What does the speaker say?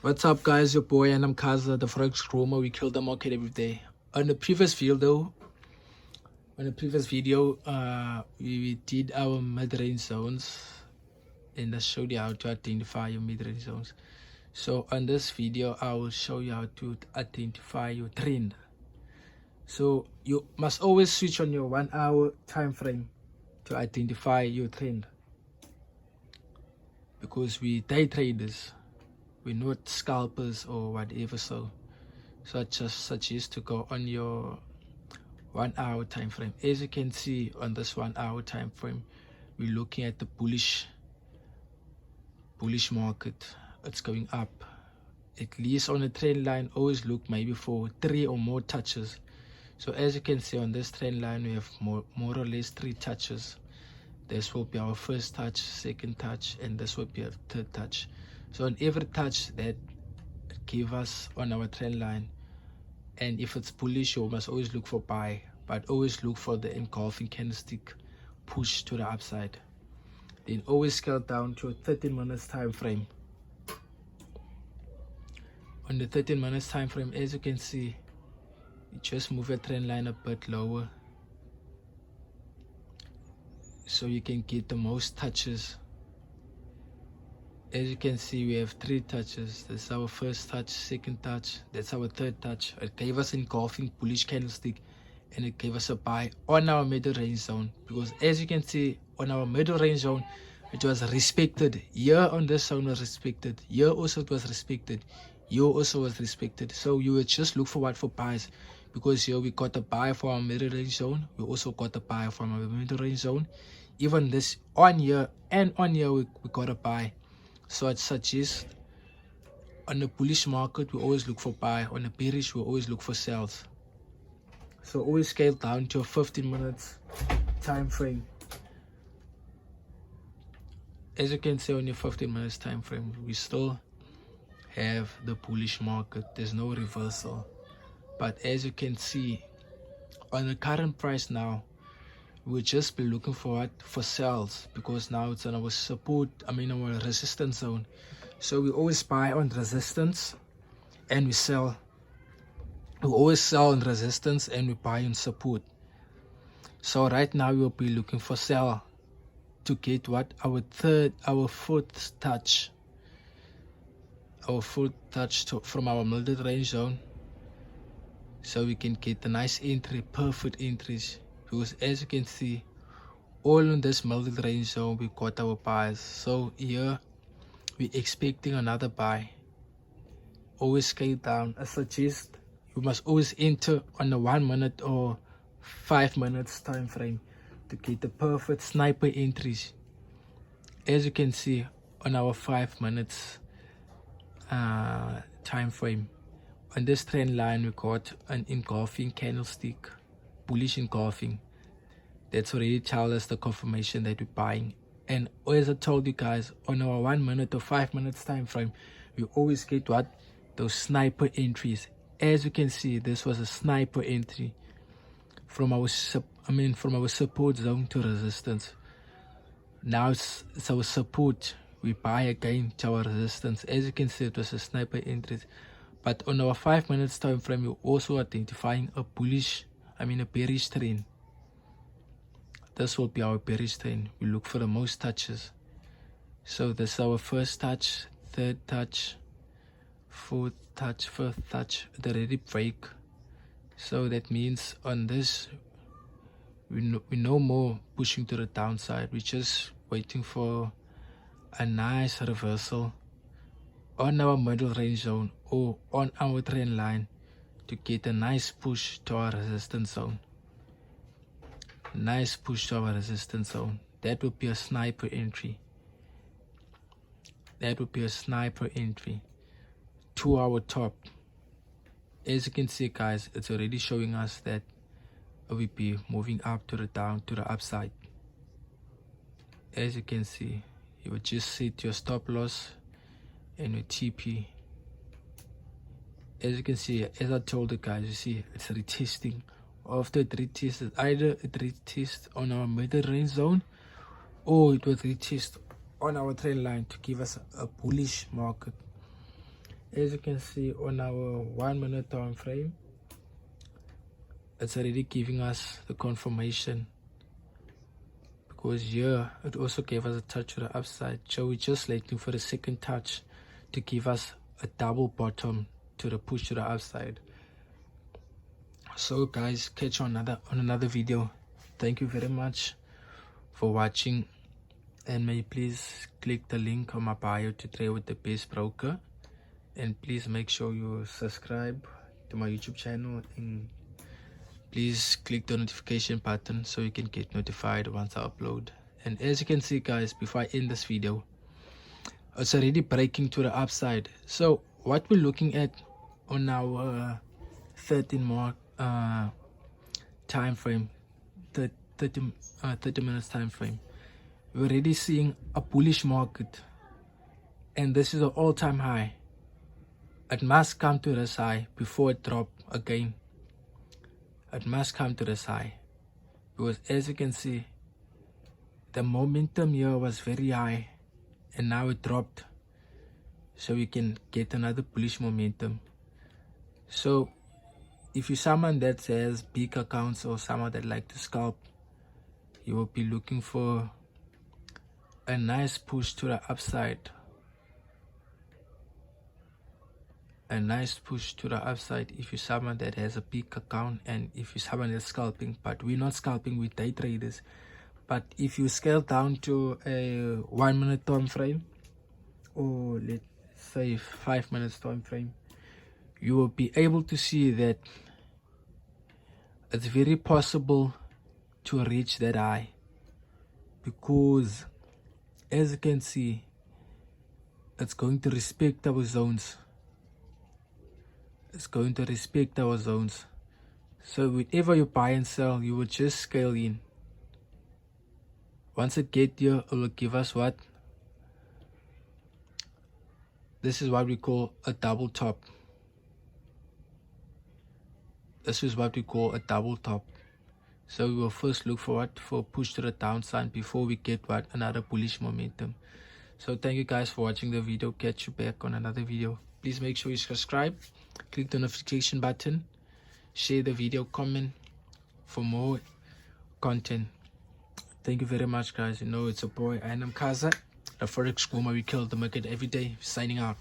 What's up, guys? Your boy and I'm Kaza, the Forex Groomer. We kill the market every day. On the previous video, we did our mid-range zones, and I showed you how to identify your mid-range zones. So on this video, I will show you how to identify your trend. So you must always switch on your 1 hour time frame to identify your trend, because we day traders. We're not scalpers or whatever, so I just suggest to go on your 1 hour time frame. As you can see on this 1 hour time frame, we're looking at the bullish market. It's going up. At least on a trend line, always look maybe for 3 or more touches. So as you can see on this trend line, we have more or less 3 touches. This will be our first touch, second touch, and this will be our third touch. So on every touch that give us on our trend line, and if it's bullish, you must always look for buy, but always look for the engulfing candlestick push to the upside. Then always scale down to a 13 minutes time frame. On the 13 minutes time frame, as you can see, you just move a trend line a bit lower so you can get the most touches. As you can see, we have 3 touches. That's our first touch, second touch, that's our third touch. It gave us engulfing bullish candlestick, and it gave us a buy on our middle range zone, because as you can see on our middle range zone, it was respected. Here on this zone was respected. Here also it was respected. Here also was respected. So you would just look for buys, because here we got a buy for our middle range zone. We also got a buy from our middle range zone. Even this on here and on here we got a buy. So I'd suggest on the bullish market, we always look for buy. On the bearish, we always look for sells. So always scale down to a 15 minutes time frame. As you can see on your 15 minutes time frame, we still have the bullish market. There's no reversal. But as you can see on the current price now, we'll just be looking for sells, because now it's on our our resistance zone. So we always buy on resistance and we sell. We always sell on resistance and we buy on support. So right now we'll be looking for sell to get our fourth touch from our middle range zone, so we can get a nice entry, perfect entries. Because as you can see, all in this middle range zone, we got our buys. So here we're expecting another buy. Always scale down. I suggest you must always enter on the 1 minute or 5 minutes time frame to get the perfect sniper entries. As you can see on our 5 minutes time frame, on this trend line, we got an engulfing candlestick, bullish engulfing. That's already tells us the confirmation that we're buying. And as I told you guys, on our 1 minute or 5 minutes time frame, we always get those sniper entries. As you can see, this was a sniper entry from our support zone to resistance. Now it's our support. We buy again to our resistance. As you can see, it was a sniper entry. But on our 5 minutes time frame, we're also identifying a bearish trend. This will be our bearish trend. We look for the most touches. So this is our first touch, third touch, fourth touch, fifth touch, the already break. So that means on this, we no more pushing to the downside. We're just waiting for a nice reversal on our middle range zone or on our trend line to get a nice push to our resistance zone. Nice push to our resistance zone. That would be a sniper entry. That would be a sniper entry to our top. As you can see, guys, it's already showing us that we'll be moving up to the upside. As you can see, you would just set your stop loss and your TP. As you can see, as I told you guys, you see it's retesting. After it retested, either it retested on our middle range zone, or it was retested on our trend line to give us a bullish market. as you can see on our 1 minute time frame, it's already giving us the confirmation, because here it also gave us a touch to the upside. So we're just waiting for the second touch to give us a double bottom to the push to the upside. So guys, catch you on another video. Thank you very much for watching, and may you please click the link on my bio to trade with the best broker, and please make sure you subscribe to my YouTube channel, and please click the notification button so you can get notified once I upload. And as you can see guys, before I end this video, it's already breaking to the upside. So what we're looking at on our 13 mark time frame, 30 minutes time frame, we're already seeing a bullish market, and this is an all-time high. It must come to this high before it drop again. It must come to this high, because as you can see, the momentum here was very high and now it dropped, so we can get another bullish momentum. So if you're someone that has big accounts or someone that like to scalp, you will be looking for a nice push to the upside. A nice push to the upside if you're someone that has a big account, and if you're someone that's scalping. But we're not scalping with day traders. But if you scale down to a 1 minute time frame, or let's say 5 minutes time frame, you will be able to see that it's very possible to reach that high, because as you can see, it's going to respect our zones. It's going to respect our zones. So whenever you buy and sell, you will just scale in. Once it get here, it will give us what? This is what we call a double top. This is what we call a double top. So we will first look for what? For a push to the downside before we get what? Another bullish momentum. So thank you guys for watching the video. Catch you back on another video. Please make sure you subscribe, click the notification button, share the video, comment for more content. Thank you very much guys. You know it's a boy, I am Kaza, the Forex Guru. We kill the market every day. Signing out.